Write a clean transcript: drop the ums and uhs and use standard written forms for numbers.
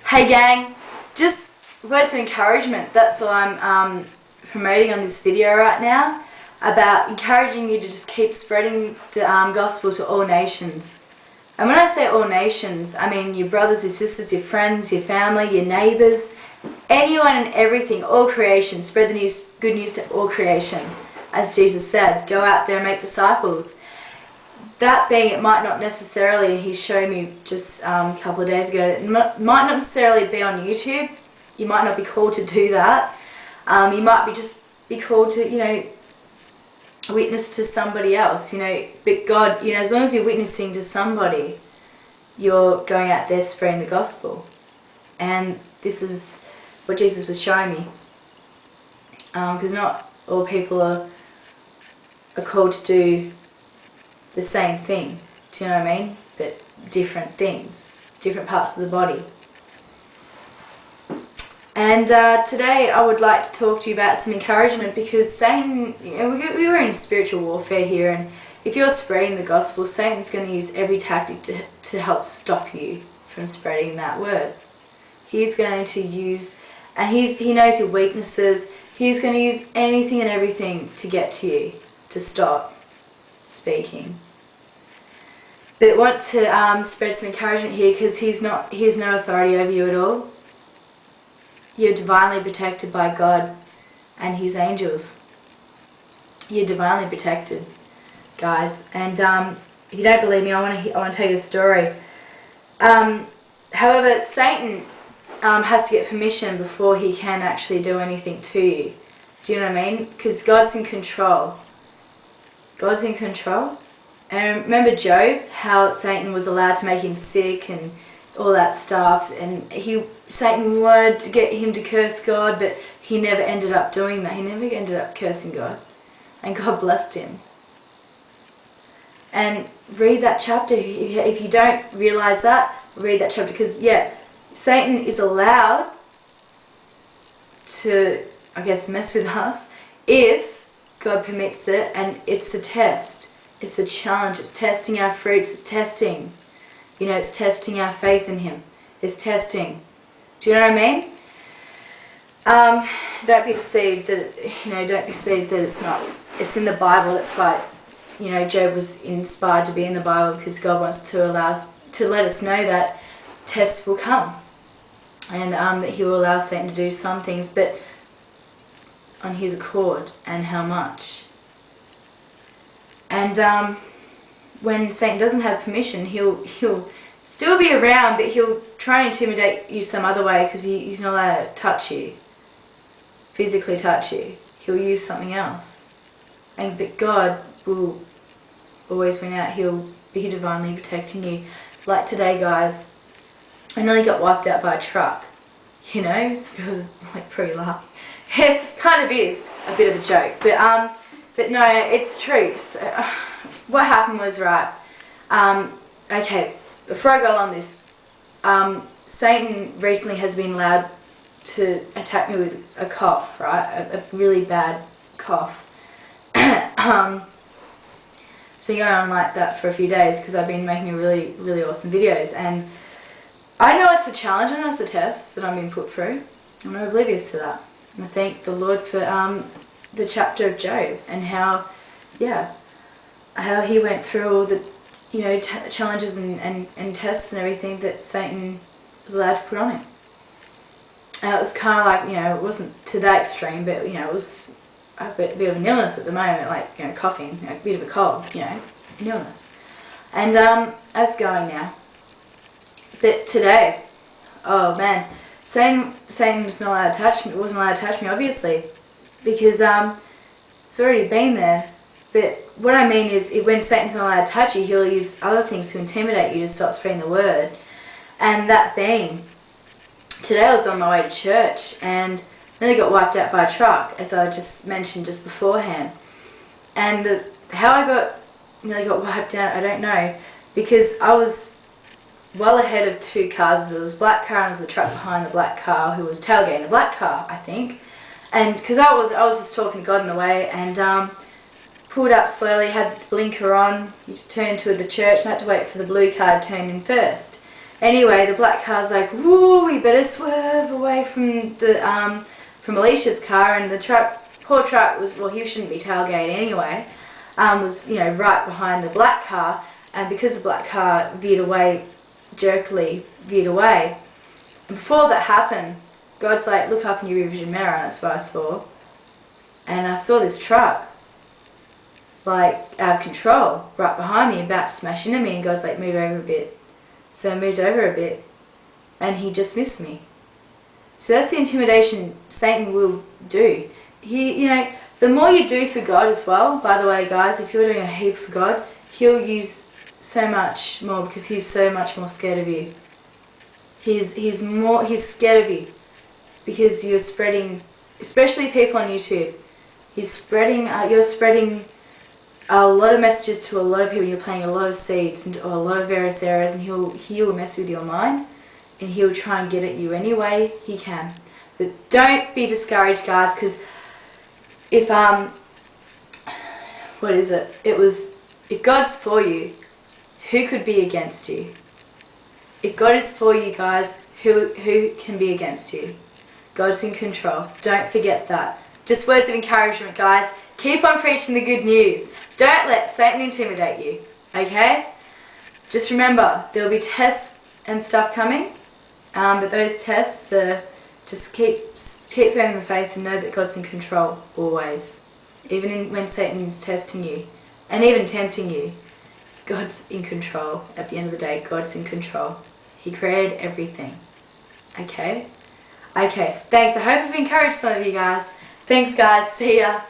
Hey gang, just words of encouragement. That's all I'm promoting on this video right now, about encouraging you to just keep spreading the gospel to all nations. And when I say all nations, I mean your brothers, your sisters, your friends, your family, your neighbours, anyone and everything, all creation. Spread the news, good news to all creation. As Jesus said, go out there and make disciples. That being, it might not necessarily, and he showed me just a couple of days ago, it might not necessarily be on YouTube. You might not be called to do that. You might be called to, witness to somebody else, But God, as long as you're witnessing to somebody, you're going out there spreading the gospel. And this is what Jesus was showing me. Because not all people are called to do the same thing, do you know what I mean? But different things, different parts of the body. And today I would like to talk to you about some encouragement, because Satan, we were in spiritual warfare here, and if you're spreading the gospel, Satan's going to use every tactic to help stop you from spreading that word. He's going to use, and he knows your weaknesses, he's going to use anything and everything to get to you, to stop speaking. But I want to spread some encouragement here, because he has no authority over you at all. You're divinely protected by God and His angels. You're divinely protected, guys. And if you don't believe me, I want to tell you a story. However, Satan has to get permission before he can actually do anything to you. Do you know what I mean? Because God's in control. God's in control. And remember Job, how Satan was allowed to make him sick and all that stuff, and Satan wanted to get him to curse God, but he never ended up doing that. He never ended up cursing God, and God blessed him. And read that chapter. If you don't realize that, read that chapter, because Satan is allowed to, I guess, mess with us if God permits it, and it's a test. It's a challenge. It's testing our fruits. It's testing. It's testing our faith in Him. It's testing. Do you know what I mean? Don't be deceived that, don't be deceived that it's not. It's in the Bible. That's why, Job was inspired to be in the Bible, because God wants to let us know that tests will come. And that He will allow Satan to do some things, but on His accord, and how much. And when Satan doesn't have permission, he'll still be around, but he'll try and intimidate you some other way, because he's not allowed to touch you, physically touch you. He'll use something else. But God will always win out. He'll be divinely protecting you. Like today, guys, I nearly got wiped out by a truck. It's pretty laughing. It kind of is a bit of a joke, but no, it's true. So, what happened was, right, okay, before I go on this, Satan recently has been allowed to attack me with a cough, right, a really bad cough. It's been going on like that for a few days, because I've been making really, really awesome videos, and I know it's a challenge, I know it's a test that I'm being put through. I'm not oblivious to that. And I thank the Lord for the chapter of Job, and how he went through all the challenges and tests and everything that Satan was allowed to put on him. And it was kind of like, it wasn't to that extreme, but it was a bit of an illness at the moment, like coughing, a bit of a cold, an illness. And that's going now. But today, oh man, Satan was not allowed to touch me. Wasn't allowed to touch me, obviously, because it's already been there. But what I mean is, when Satan's not allowed to touch you, he'll use other things to intimidate you to stop spreading the word. And that being, today I was on my way to church and nearly got wiped out by a truck, as I just mentioned just beforehand. And how I nearly got wiped out, I don't know, because I was well ahead of two cars. There was a black car and there was a truck behind the black car who was tailgating the black car, I think. And because I was just talking to God in the way, and pulled up slowly, had the blinker on, used to turn into the church, and I had to wait for the blue car to turn in first. Anyway, the black car's like, whoa, we better swerve away from the from Alicia's car, and the truck, poor truck was, well, he shouldn't be tailgating anyway, was, you know, right behind the black car, and because the black car veered away, jerkily veered away. And before that happened, God's like, look up in your rear vision mirror, and that's what I saw. And I saw this truck, like, out of control, right behind me, about to smash into me, and God's like, move over a bit. So I moved over a bit, and he just missed me. So that's the intimidation Satan will do. You know, the more you do for God as well, by the way, guys, if you're doing a heap for God, he'll use so much more because he's so much more scared of you. He's scared of you because you're spreading, especially people on YouTube. You're spreading a lot of messages to a lot of people. You're planting a lot of seeds into a lot of various areas, and he will mess with your mind, and he'll try and get at you any way he can. But don't be discouraged, guys, because if what is it? If God's for you, who could be against you? If God is for you, guys, who can be against you? God's in control. Don't forget that. Just words of encouragement, guys. Keep on preaching the good news. Don't let Satan intimidate you, okay? Just remember, there will be tests and stuff coming, but those tests, just keep firm in the faith and know that God's in control always. Even when Satan's testing you and even tempting you, God's in control. At the end of the day, God's in control. He created everything, okay? Okay, thanks. I hope I've encouraged some of you guys. Thanks, guys. See ya.